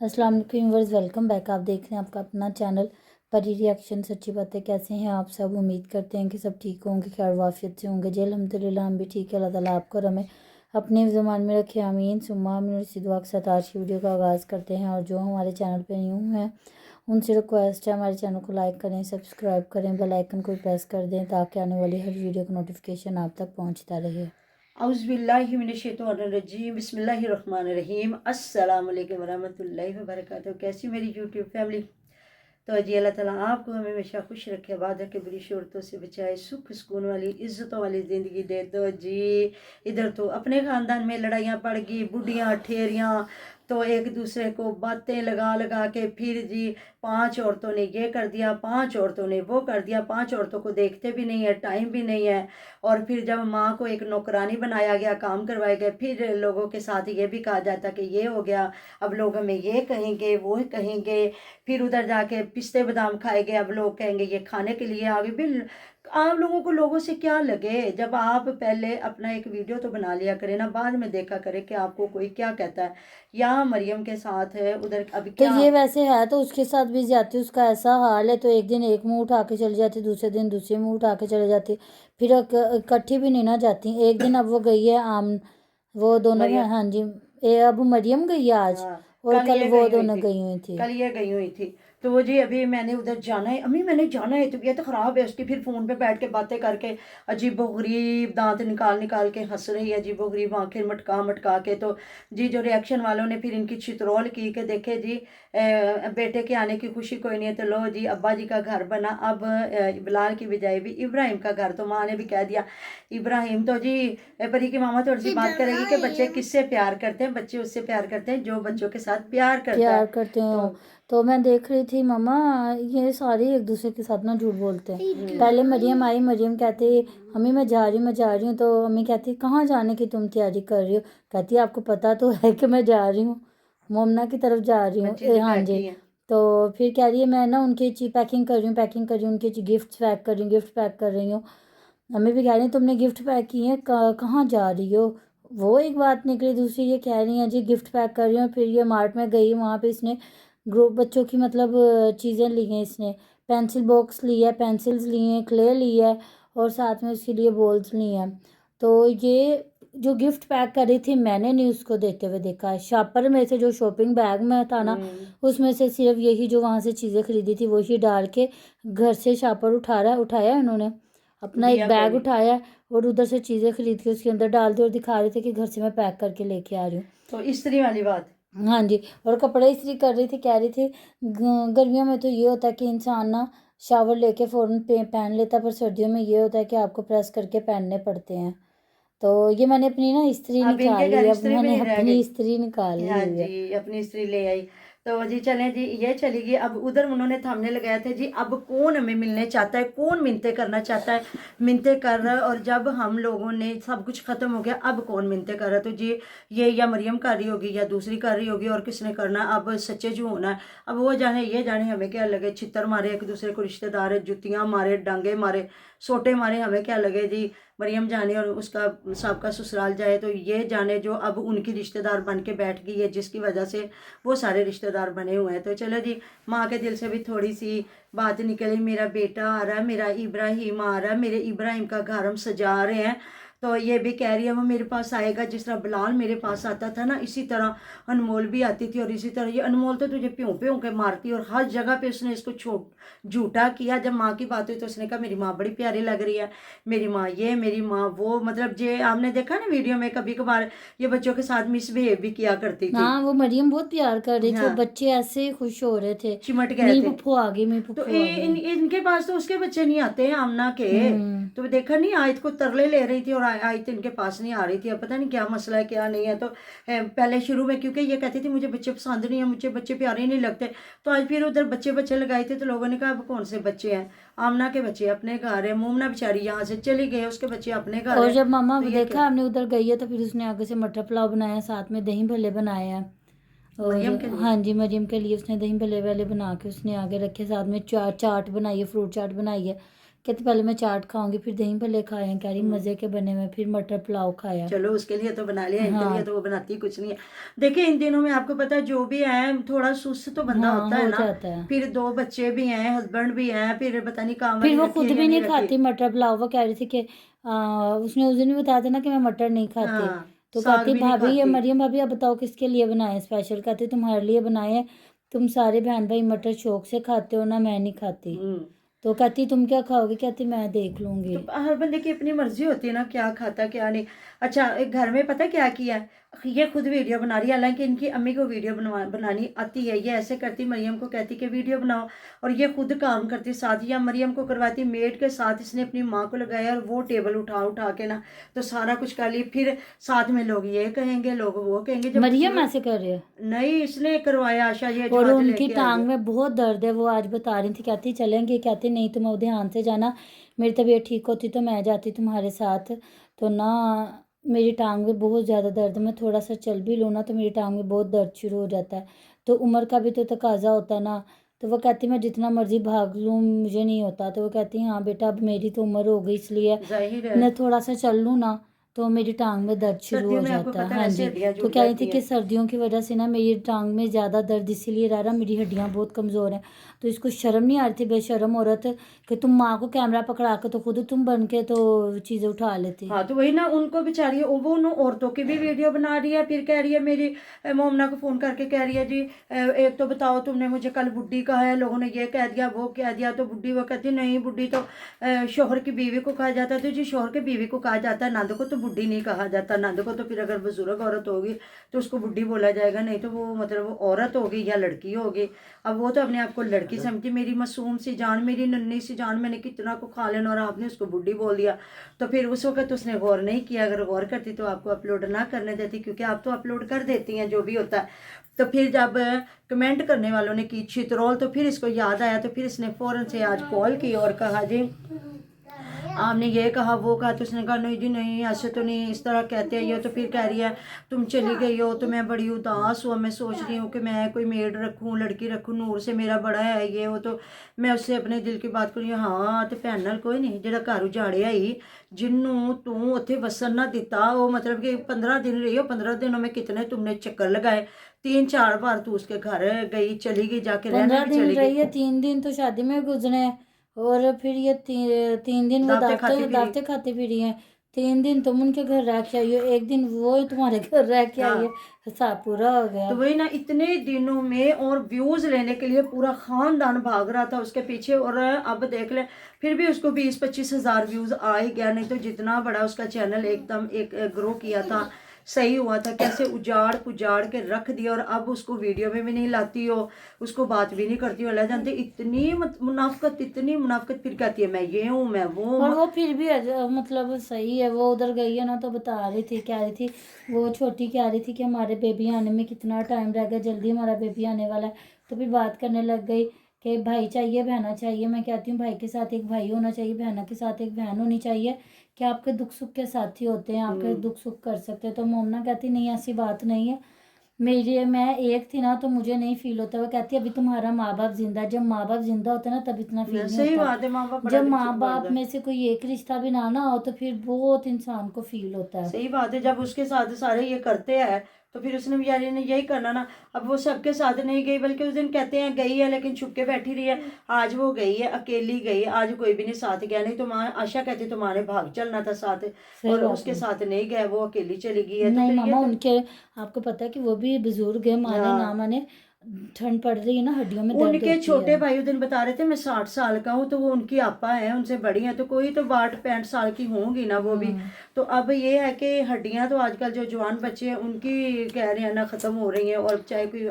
अस्सलाम वालेकुम viewers, welcome back. आप देख रहे हैं आपका अपना चैनल परी रिएक्शन। सच्ची बातें। कैसे हैं आप सब? उम्मीद करते हैं कि सब ठीक होंगे, खैर वाफियत से होंगे जी। अल्हम्दुलिल्लाह हम भी ठीक है। अल्लाह ताला आपको और हमें अपने ज़ुबान में रखे, आमीन सुम्मा आमीन। और इसी दुआ के साथ आज की वीडियो का आगाज़ करते हैं। और जो हमारे चैनल पर न्यू हैं उनसे रिक्वेस्ट है हमारे चैनल को लाइक करें, सब्सक्राइब करें, बेल आइकन को प्रेस कर दें ताकि आने वाली हर वीडियो का नोटिफिकेशन आप तक पहुँचता रहे। औज़ुबिल्लाहिमिनश्शैतानिर्रजीम बिस्मिल्लाहिर्रहमानिर्रहीम अस्सलाम वालेकुम वरहमतुल्लाहि वबरकातुहू। कैसी मेरी यूट्यूब फैमिली? तो जी अल्लाह ताला आपको हमेशा खुश रखे, आबाद रखे, बुरी शोरतों से बचाए, सुख सुकून वाली इज़्ज़तों वाली ज़िंदगी दे। तो जी इधर तो अपने ख़ानदान में लड़ाइयाँ पड़ गई, बुढ़ियाँ ठेरियाँ तो एक दूसरे को बातें लगा लगा के फिर जी 5 औरतों ने ये कर दिया, 5 औरतों ने वो कर दिया, 5 औरतों को देखते भी नहीं है, टाइम भी नहीं है। और फिर जब माँ को एक नौकरानी बनाया गया, काम करवाए गए, फिर लोगों के साथ ये भी कहा जाता कि ये हो गया, अब लोग हमें ये कहेंगे वो कहेंगे। फिर उधर जाके पिस्ते बादाम खाए गए, अब लोग कहेंगे ये खाने के लिए आ गए। बिल आप लोगों को लोगों से क्या लगे? जब आप पहले अपना एक वीडियो तो बना लिया करें ना, बाद में देखा करें कि आपको कोई क्या कहता है। या मरियम के साथ है उधर अभी तो क्या। ये वैसे है तो उसके साथ भी जाती, उसका ऐसा हाल है। तो एक दिन एक मुंह उठा के चली जाती, दूसरे दिन दूसरे मुंह उठा के चले जाती, फिर इकट्ठी भी नहीं ना जाती। एक दिन अब वो गई है आम, वो दोनों में, मरियम, हाँ जी। अब मरियम गई है आज, हाँ, और कल कल ये वो गई हुई दोनों थी, गई हुई थी। कल ये गई हुई थी। तो वो जी अभी मैंने उधर जाना है, अम्मी मैंने जाना है, तबीयत खराब है उसकी। फिर फोन पे बैठ के बातें करके अजीबो गरीब दांत निकाल निकाल के हंस रही है, अजीबो गरीब आंखें मटका मटका के। तो जी जो रिएक्शन वालों ने फिर इनकी छितरौल की कि देखे जी बेटे के आने की खुशी कोई नहीं है, तो लो जी अब्बा जी का घर बना। अब बिलाल की बजाय भी इब्राहिम का घर। तो माँ ने भी कह दिया इब्राहिम। तो जी परी की मामा थोड़ी सी बात करेगी कि बच्चे किससे प्यार करते हैं? बच्चे उससे प्यार करते हैं जो बच्चों के साथ प्यार करता प्यार है। करते हो। तो तो मैं देख रही थी मम्मा, ये सारे एक दूसरे के साथ ना झूठ बोलते हैं। पहले मरियम आई, मरियम कहती अम्मी मैं जा रही हूँ, मैं जा रही हूँ। तो अम्मी कहती कहाँ जाने की तुम तैयारी कर रही हो? कहती आपको पता तो है कि मैं जा रही हूँ, मोमना की तरफ जा रही हूँ। बच्ची तो हाँ जी। कहती है तो फिर कह रही है मैं ना उनकी पैकिंग कर रही हूँ, पैकिंग कर रही हूँ, उनके गिफ्ट पैक कर रही हूँ, गिफ्ट पैक कर रही हूँ। अम्मी भी कह रही तुमने गिफ्ट पैक किए हैं, कहाँ जा रही हो? वो एक बात निकली, दूसरी ये कह रही है जी गिफ्ट पैक कर रही हूँ। फिर ये मार्ट में गई, वहाँ पे इसने ग्रुप बच्चों की मतलब चीज़ें ली हैं इसने। पेंसिल बॉक्स लिया है, पेंसिल्स लिए हैं, क्ले लिया है, और साथ में उसके लिए बॉल्स लिए हैं। तो ये जो गिफ्ट पैक कर रही थी मैंने नहीं उसको देते हुए देखा है। शॉपर में से जो शॉपिंग बैग में था ना, उसमें से सिर्फ यही जो वहाँ से चीज़ें खरीदी थी वही डाल के घर से शॉपर उठाया उन्होंने। अपना एक दिया कोई बैग नहीं। उठाया और उधर से चीज़ें खरीद के उसके अंदर डाल दी और दिखा रहे थे कि घर से मैं पैक करके लेके आ रही हूँ। तो इस्त्री वाली बात। हाँ जी। और कपड़े इस्त्री कर रही थी, कह रही थी गर्मियों में तो ये होता है कि इंसान ना शावर लेके फ़ौरन पहन लेता है, पर सर्दियों में ये होता है कि आपको प्रेस करके पहनने पड़ते हैं। तो ये मैंने अपनी ना इस्त्री अब इनके निकाली, घर अब इस्त्री भी मैंने नहीं रह अपनी गई। इस्त्री निकाल ली हाँ हुई है। जी अपनी स्त्री ले आई। तो जी चलें जी ये चली गई। अब उधर उन्होंने थामने लगाया था जी अब कौन हमें मिलने चाहता है, कौन मिन्नतें करना चाहता है, मिन्नतें कर रहा है। और जब हम लोगों ने सब कुछ खत्म हो गया अब कौन मिन्नतें कर रहा है? तो जी ये या मरियम कर रही होगी या दूसरी कर रही होगी, और किसने करना है? अब सच्चे जो होना है। अब वो जाने ये जाने, हमें क्या लगे? छितर मारे एक दूसरे को रिश्तेदार, जुतियां मारे, डांगे मारे, सोटे मारे, हमें क्या लगे जी? मरियम जाने और उसका सबका ससुराल जाए। तो ये जाने जो अब उनकी रिश्तेदार बन के बैठ गई है, जिसकी वजह से वो सारे रिश्तेदार बने हुए हैं। तो चलो जी माँ के दिल से भी थोड़ी सी बात निकली। मेरा बेटा आ रहा है, मेरा इब्राहिम आ रहा है, मेरे इब्राहिम का घर हम सजा रहे हैं। तो ये भी कह रही है वो मेरे पास आएगा, जिस तरह बिलाल मेरे पास आता था ना, इसी तरह अनमोल भी आती थी। और इसी तरह ये अनमोल तो तुझे प्यों प्यों के मारती, और हर जगह पे उसने इसको झूठा किया। जब माँ की बात हुई तो उसने कहा मेरी माँ बड़ी प्यारी लग रही है, मेरी माँ ये, मेरी माँ वो। मतलब जे आपने देखा ना वीडियो में, कभी कभार ये बच्चों के साथ मिसबिहेव भी किया करती थी। हाँ, वो मरियम बहुत प्यार कर रही थी और हाँ, बच्चे ऐसे ही खुश हो रहे थे, चिमट गए मी थे। पुप्पो आ गई, मी तो पुप्पो आ गई। इनके पास तो उसके बच्चे नहीं आते हैं आमना के। तो देखा नहीं, आयत को तरले ले रही थी और आयत इनके पास नहीं आ रही थी। अब पता नहीं क्या मसला है क्या नहीं है। तो पहले शुरू में क्योंकि ये कहती थी मुझे बच्चे पसंद नहीं है, मुझे बच्चे प्यारे नहीं लगते, तो आज फिर उधर बच्चे बच्चे लगाए थे। तो लोगों ने कहा अब कौन से बच्चे हैं? आमना के बच्चे अपने घर है, मोमना बेचारी यहाँ से चली गई, उसके बच्चे अपने घर और है। जब मामा तो ये क्या? देखा हमने उधर गई है तो फिर उसने आगे से मटर पुलाव बनाया, साथ में दही भल्ले बनाए हैं। और मरियम के लिए हाँ जी, मरियम के लिए उसने दही भल्ले वाले बना के उसने आगे रखे, साथ में चाट बनाई है, फ्रूट चाट बनाई है। कहती पहले मैं चाट खाऊंगी, फिर दही भल्ले खाए, कह रही मज़े के बने हुए, फिर मटर पुलाव खाया। चलो उसके लिए तो बना लिया, इनके हाँ लिए तो वो बनाती कुछ नहीं है। देखिए इन दिनों में आपको पता है जो भी है थोड़ा सुस्त तो बंदा हाँ होता है हो ना, जाता है। फिर 2 बच्चे भी हैं, हस्बैंड भी हैं, फिर पता नहीं काम फिर वाली वो रखी खुद है या भी नहीं नहीं रखी। खाती मटर पुलाव, वो कह रही थी कि उसने उस दिन भी बताया था ना कि मैं मटर नहीं खाती। हाँ, तो साग कहती भी नहीं भाभी ये खाती। मरियम भाभी अब बताओ किसके लिए बनाए स्पेशल, कहती तुम्हारे लिए बनाए हैं, तुम सारे बहन भाई मटर शौक से खाते हो ना, मैं नहीं खाती। हम्म तो कहती तुम क्या खाओगी, कहती मैं देख लूंगी। तो हर बंदे की अपनी मर्जी होती है ना, क्या खाता क्या नहीं। अच्छा एक घर में पता क्या किया है, ये खुद वीडियो बना रही है, हालांकि इनकी अम्मी को वीडियो बनानी आती है। ये ऐसे करती, मरियम को कहती कि वीडियो बनाओ, और ये खुद काम करती साथ, या मरियम को करवाती मेड के साथ। इसने अपनी माँ को लगाया और वो टेबल उठा उठा के ना तो सारा कुछ कर ली। फिर साथ में लोग ये कहेंगे, लोग वो कहेंगे, जब मरियम ऐसे कर रही है। नहीं इसने करवाया, आशा ये जो और आज उनकी लेके आई टांग है। में बहुत दर्द है, वो आज बता रही थी, कहती चलेंगे, कहती नहीं तुम अब ध्यान से जाना, मेरी तबीयत ठीक होती तो मैं जाती तुम्हारे साथ। तो ना मेरी टांग में बहुत ज़्यादा दर्द है, मैं थोड़ा सा चल भी लूँ ना तो मेरी टांग में बहुत दर्द शुरू हो जाता है। तो उम्र का भी तो तकाजा होता है ना। तो वो कहती मैं जितना मर्जी भाग लूँ मुझे नहीं होता। तो वो कहती हाँ बेटा अब मेरी तो उम्र हो गई, इसलिए जाहिर है मैं थोड़ा सा चल लूँ ना तो मेरी टांग में दर्द शुरू सर्दियों हो में आपको जाता है। पता है हाँ वैसे जी। हड्डियां तो जुड़ कह रही थी जाती कि हैं। सर्दियों की वजह से ना मेरी टांग में ज़्यादा दर्द इसीलिए रह रहा, मेरी हड्डियां बहुत कमज़ोर हैं। तो इसको शर्म नहीं आ रही थी, बेशर्म औरत, कि तुम माँ को कैमरा पकड़ा के तो खुद तुम बन के तो चीज़ें उठा लेती। हाँ तो वही ना, उनको बेचारी वो उन औरतों की भी वीडियो बना रही है, फिर कह रही है मेरी मोमना को फोन करके कह रही है जी एक तो बताओ तुमने मुझे कल बुड्ढी कहा है, लोगों ने ये कह दिया वो कह दिया। तो बुड्ढी वो कहती नहीं, बुड्ढी तो शोहर की बीवी को कहा जाता है। तो जी शोहर की बीवी को कहा जाता है, नंद को तो बुड्ढी नहीं कहा जाता। नंद को तो फिर अगर बुजुर्ग औरत होगी तो उसको बुड्ढी बोला जाएगा, नहीं तो वो मतलब वो औरत होगी या लड़की होगी। अब वो तो अपने आप को लड़की समझती, मेरी मासूम सी जान, मेरी नन्ही सी जान, मैंने कितना को खा लेना और आपने उसको बुड्ढी बोल दिया। तो फिर उस वक्त उसने गौर नहीं किया, अगर गौर करती तो आपको अपलोड ना करने देती, क्योंकि आप तो अपलोड कर देती हैं जो भी होता है। तो फिर जब कमेंट करने वालों ने की छितरोल, तो फिर इसको याद आया, तो फिर इसने फौरन से आज कॉल की और कहा जी आपने ये कहा वो कहा। तो उसने कहा नहीं जी नहीं ऐसे तो नहीं, इस तरह कहते हैं ये। तो फिर कह रही है तुम चली गई हो तो मैं बड़ी उदास हूँ, मैं सोच रही हूँ कि मैं कोई मेड रखूँ, लड़की रखूँ, नूर से मेरा बड़ा है ये वो, तो मैं उससे अपने दिल की बात करूँ। हाँ तो भैन नाल कोई नहीं, ਜਿਹੜਾ घर उजाड़िया ही जिन्नू तू उत्थे वसन ना दिता, वो मतलब कि 15 दिन रही हो, 15 दिनों में कितने तुमने चक्कर लगाए, 3-4 बार तू उसके घर गई, चली गई, जाके रहने 15 भी दिन चली रही है, गई, 3 दिन तो शादी में गुजरे हैं, और फिर ये 3 दिन वो दावतें खाती फिरी। दावतें खाती फिरी हैं। 3 दिन तुम उनके घर रह के आई हो, एक दिन वो तुम्हारे घर रह के आई है, हाँ हिसाब पूरा हो गया। तो वही ना, इतने दिनों में और व्यूज लेने के लिए पूरा खानदान भाग रहा था उसके पीछे, और अब देख ले फिर भी उसको 20-25 हजार व्यूज आ ही गया। नहीं तो जितना बड़ा उसका चैनल एकदम एक ग्रो किया था, सही हुआ था, कैसे उजाड़ पुजाड़ के रख दिया। और अब उसको वीडियो में भी नहीं लाती हो, उसको बात भी नहीं करती हो, ले जानते इतनी मुनाफकत, इतनी मुनाफकत। फिर कहती है मैं ये हूँ मैं वो और हूँ। वो फिर भी मतलब सही है, वो उधर गई है ना तो बता रही थी, कह रही थी वो छोटी कह रही थी कि हमारे बेबी आने में कितना टाइम रह गया, जल्दी हमारा बेबी आने वाला है। तो फिर बात करने लग गई कि भाई चाहिए बहना चाहिए। मैं कहती हूँ भाई के साथ एक भाई होना चाहिए, बहना के साथ एक बहन होनी चाहिए, कि आपके दुख सुख के साथी होते हैं, आपके दुख सुख कर सकते हैं। तो मोमना कहती नहीं ऐसी बात नहीं है, मेरी मैं एक थी ना तो मुझे नहीं फील होता। वो कहती है अभी तुम्हारा माँ बाप जिंदा है, जब माँ बाप जिंदा होते हैं ना तब इतना फील नहीं सही होता। बात है, माँ बाप बड़ा जब दिल माँ बाप छुपाता है। में से कोई एक रिश्ता भी ना हो तो फिर बहुत इंसान को फील होता है। सही बात है, जब उसके साथ सारे ये करते हैं तो फिर उसने भी यार ने यही करना ना। अब वो सबके साथ नहीं गई, बल्कि उस दिन कहते हैं गई है लेकिन छुप के बैठी रही है। आज वो गई है, अकेली गई है, आज कोई भी नहीं साथ गया। नहीं तो माँ आशा कहती तो माँ ने भाग चलना था साथ, सही और बात उसके है। साथ नहीं गया, वो अकेली चली गई है। तो नहीं फिर ये मामा तो उनके, आपको पता है कि वो भी बुजुर्ग है, माने ना हाँ, माने, ठंड पड़ रही है ना, हड्डियों में दर्द उनके होती है। छोटे भाई उस दिन बता रहे थे मैं 60 साल का हूँ, तो वो उनकी आपा है, उनसे बड़ी है, तो कोई तो 62-65 साल की होंगी ना वो भी। तो अब ये है कि हड्डियां तो आजकल जो जवान बच्चे हैं उनकी कह रहे हैं ना खत्म हो रही हैं। और चाहे कोई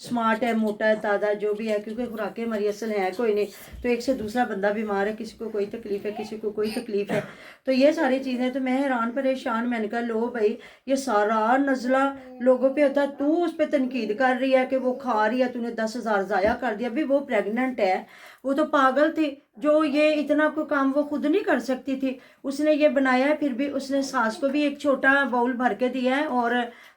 स्मार्ट है, मोटा है, ताजा जो भी है, क्योंकि खुराकें हमारी असल है कोई नहीं, तो एक से दूसरा बंदा बीमार है, किसी को कोई तकलीफ है, किसी को कोई तकलीफ है। तो ये सारी चीज़ें, तो मैं हैरान परेशान, मैंने कहा लो भाई ये सारा नजला लोगों पे होता है, तू उस पर तनकीद कर रही है कि वो खा रही है, तूने 10,000 ज़ाया कर दिया। अभी वो प्रेग्नेंट है, वो तो पागल थी, जो ये इतना कोई काम वो खुद नहीं कर सकती थी, उसने ये बनाया है। फिर भी उसने सास को भी एक छोटा बाउल भर के दिया है और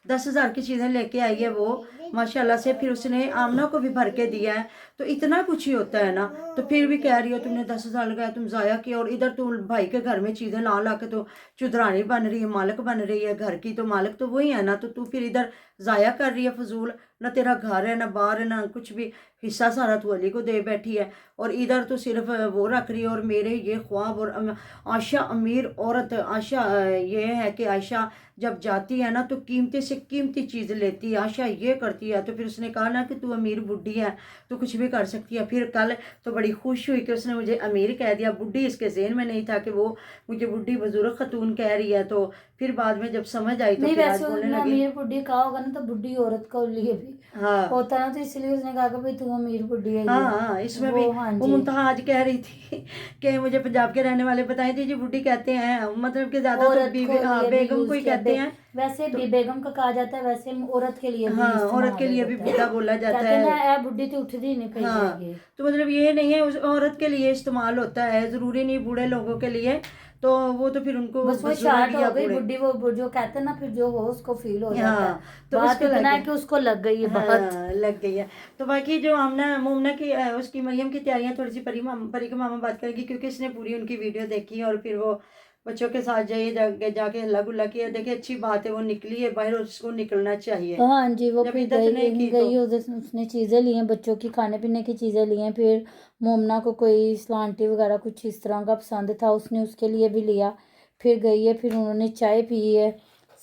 10,000 की चीज़ें लेके आई है वो। माशाल्लाह से। फिर उसने आमना को भी भर के दिया है, तो इतना कुछ ही होता है ना। तो फिर भी कह रही हो तुमने 10,000 लगाया, तुम जाया किया, और इधर तुम भाई के घर में चीज़ें ला ला के तो चुदरानी बन रही है, मालिक बन रही है घर की, तो मालिक तो वही है ना। तो तू फिर इधर जाया कर रही है फजूल, ना तेरा घर है ना बाहर है ना कुछ भी, हिस्सा सारा तू अली को दे बैठी है, और इधर तो सिर्फ वो रख रही है। और मेरे ये ख्वाब, और आयशा अमीर औरत, आयशा ये है कि आयशा जब जाती है ना तो कीमती से कीमती चीज़ लेती है, आयशा ये करती है। तो फिर उसने कहा ना कि तू अमीर बुढ़ी है, तो कुछ भी कर सकती है। फिर कल तो बड़ी खुश हुई कि उसने मुझे अमीर कह दिया, बुढ़ी इसके ज़हन में नहीं था कि वो मुझे बुढ़ी बुजुर्ग खतून कह रही है। तो फिर बाद में जब समझ आई तो नहीं, फिर आज वैसे बोलने उसने लगी। अमीर बुढ़ी कहा होगा ना, तो बुढ़ी औरत को लिए भी हाँ होता है ना, तो इसलिए उसने कहा कि भाई तू अमीर बुढ़ी है हाँ ये हाँ, इसमें भी वो। हाँ वो जी। मुंतहा आज कह रही थी कि मुझे पंजाब के रहने वाले बताए थे जी बुढ़ी कहते हैं, मतलब कि ज्यादा तो औरत बीवी, को हाँ लिए भी बेगम को यूज ही किया कहते हैं। वैसे तो भी बेगम का कहा जाता है, वैसे औरत के लिए भी हाँ, औरत के इस्तेमाल हो लिए भी जाता बुढ़ा है। बोला जाता कहते हैं है। ना, ए बुढ़ी तो उठती नहीं पई हाँ, हैगी। तो मतलब ये नहीं है उस औरत के लिए इस्तेमाल होता है, जरूरी नहीं बूढ़े लोगों के लिए। तो वो तो फिर उनको बस वो बुजुर्ग शार्ट या हो गई बूढ़े, बुढ़ी, वो जो कहते हैं ना, फिर जो हो उसको फील हो जाता है। हाँ तो बात उसको इतना लगे, है कि उसको लग गई है बात। हाँ लग गई है। तो बाकी जो आमना मोमना की उसकी मरियम की तैयारियां थोड़ी सी परी के मामा बात करेंगी, क्योंकि इसने पूरी उनकी वीडियो देखी है, और फिर वो बच्चों के साथ जाके हल्ला गुल्ला किया। देखिए अच्छी बात है, वो निकली है बाहर, और उसको निकलना चाहिए। हाँ जी, वो जब फिर इद्दत नहीं की तो गई उधर से उसने चीज़ें ली हैं, बच्चों की खाने पीने की चीज़ें ली हैं। फिर मोमना को कोई सलांटी वगैरह कुछ इस तरह का पसंद था, उसने उसके लिए भी लिया। फिर गई है, फिर उन्होंने चाय पी है।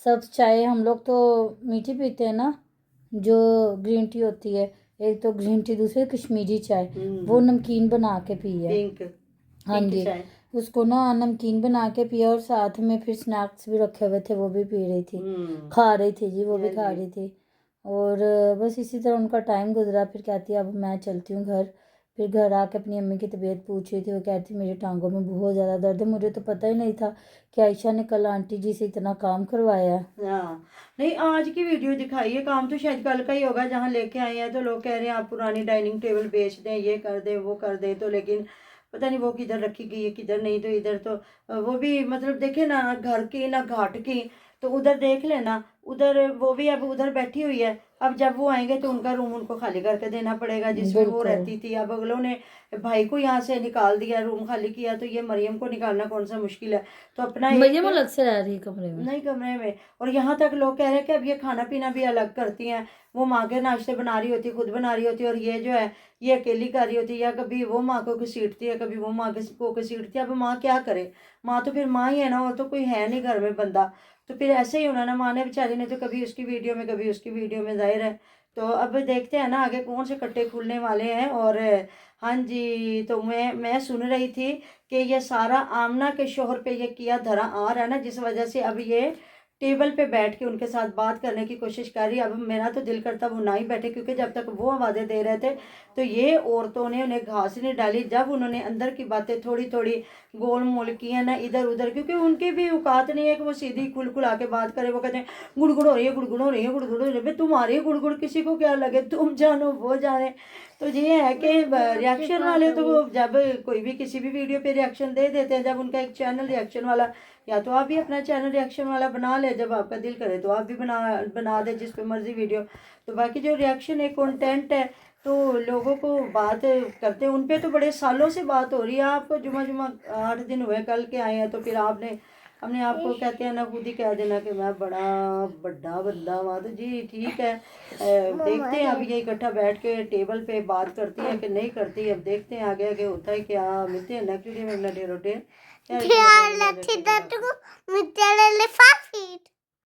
सब चाय, हम लोग तो मीठी पीते हैं ना, जो ग्रीन टी होती है, एक तो ग्रीन टी, दूसरी कश्मीरी चाय, वो नमकीन बना के पी है। पिंक हाँ पिंक जी, चाय। उसको ना नमकीन बना के पिया, और साथ में फिर स्नैक्स भी रखे हुए थे, वो भी पी रही थी, खा रही थी जी, वो भी हाँ खा जी। रही थी। और बस इसी तरह उनका टाइम गुजरा। फिर कहती है अब मैं चलती हूँ घर। फिर घर आके अपनी अम्मी की तबीयत पूछ रही थी, वो कहती मेरी टांगों में बहुत ज़्यादा दर्द है। मुझे तो पता ही नहीं था कि आयशा ने कल आंटी जी से इतना काम करवाया है। हाँ नहीं, आज की वीडियो दिखाई है, काम तो शायद कल का ही होगा जहाँ लेके आए हैं। तो लोग कह रहे हैं आप पुरानी डाइनिंग टेबल बेच दें, ये कर दें वो कर दें, तो लेकिन पता नहीं वो किधर रखी गई है किधर नहीं। तो इधर तो वो भी मतलब देखे ना घर की ना घाट की, तो उधर देख लेना, उधर वो भी अब उधर बैठी हुई है। अब जब वो आएंगे तो उनका रूम उनको खाली करके देना पड़ेगा जिसमें वो बिल्कुल। रहती थी। अब अगलों ने भाई को यहाँ से निकाल दिया, रूम खाली किया, तो ये मरियम को निकालना कौन सा मुश्किल है। तो अपना एक मरियम अलग से रह रही है कमरे में। नई कमरे में। और यहाँ तक लोग कह रहे हैं कि अब ये खाना पीना भी अलग करती हैं, वो माँ के नाश्ते बना रही होती, खुद बना रही होती, और ये जो है ये अकेली कर रही होती, या कभी वो माँ को घसीटती है कभी वो माँ को घसीटती है। अब माँ क्या करे, माँ तो फिर माँ ही है ना, और तो कोई है नहीं घर में बंदा। तो फिर ऐसे ही होना ना, माँ ने बेचारी ने तो कभी उसकी वीडियो में कभी उसकी वीडियो में, जाहिर है। तो अब देखते हैं ना आगे कौन से कट्टे खुलने वाले हैं। और हाँ जी, तो मैं सुन रही थी कि ये सारा आमना के शोहर पे ये किया धरा आ रहा है ना, जिस वजह से अब ये टेबल पे बैठ के उनके साथ बात करने की कोशिश कर रही है। अब मेरा तो दिल करता वो ना ही बैठे, क्योंकि जब तक वो आवाज़ें दे रहे थे तो ये औरतों ने उन्हें घास नहीं डाली। जब उन्होंने अंदर की बातें थोड़ी थोड़ी गोल मोल की है ना इधर उधर, क्योंकि उनकी भी औकात नहीं है कि वो सीधी खुल खुला के बात करे। वो कहते हैं गुड़गुड़ हो रही है, गुड़गुड़ हो रही है, गुड़गुड़ हो रही है। भाई तुम्हारी गुड़गुड़ किसी को क्या लगे, तुम जानो वो जाने। तो ये है कि रिएक्शन वाले तो वो जब कोई भी किसी भी वीडियो पे रिएक्शन दे देते हैं, जब उनका एक चैनल रिएक्शन वाला, या तो आप भी अपना चैनल रिएक्शन वाला बना ले, जब आपका दिल करे तो आप भी बना दे जिस पे मर्जी वीडियो। तो बाकी जो रिएक्शन है कंटेंट है, तो लोगों को बात करते हैं उन पे, तो बड़े सालों से बात हो रही है। आपको जुमा जुमा 8 दिन हुए कल के आए हैं, तो फिर आपने अपने आप को कहते हैं ना खुद ही कह देना कि मैं बड़ा बड़ा बंदा हुआ। तो जी ठीक है, देखते हैं अब ये इकट्ठा बैठ के टेबल पे बात करती है कि नहीं करती। अब देखते हैं आगे आगे होता है क्या। मिलते हैं नेक्स्ट वीडियो में। ढेरोटे